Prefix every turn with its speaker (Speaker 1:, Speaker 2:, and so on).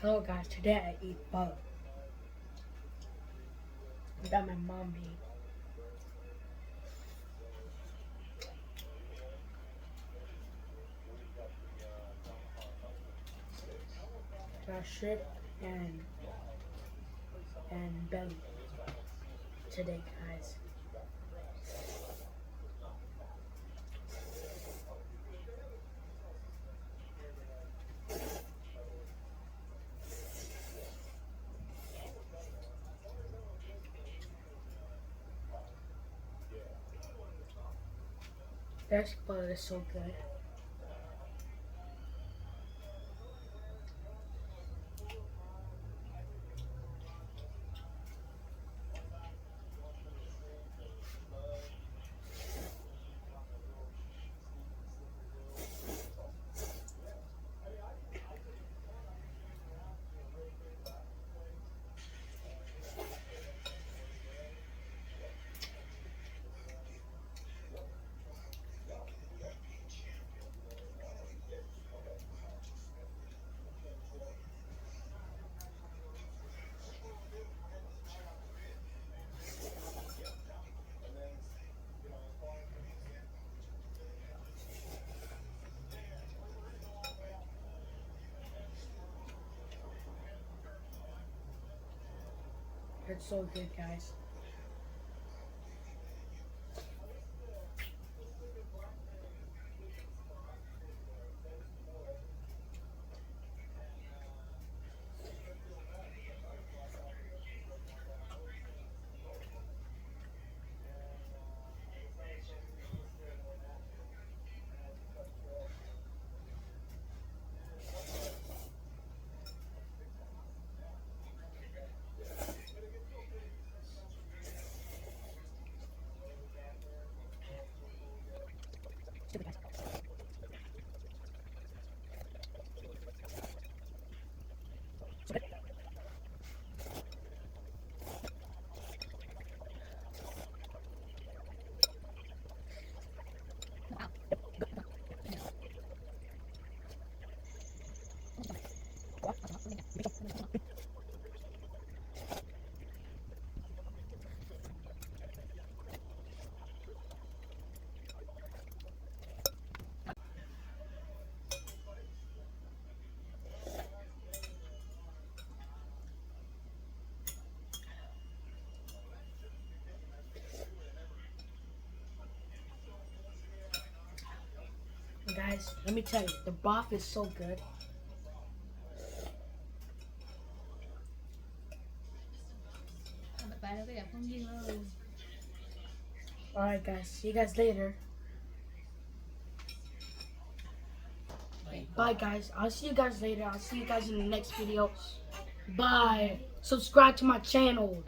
Speaker 1: Hello guys, today I eat pho that my mom made. Got shrimp and belly today guys. This pho is so good. It's so good guys. Guys, let me tell you, the broth is so good. Alright guys, see you guys later. Bye guys, I'll see you guys later. I'll see you guys in the next video. Bye. Subscribe to my channel.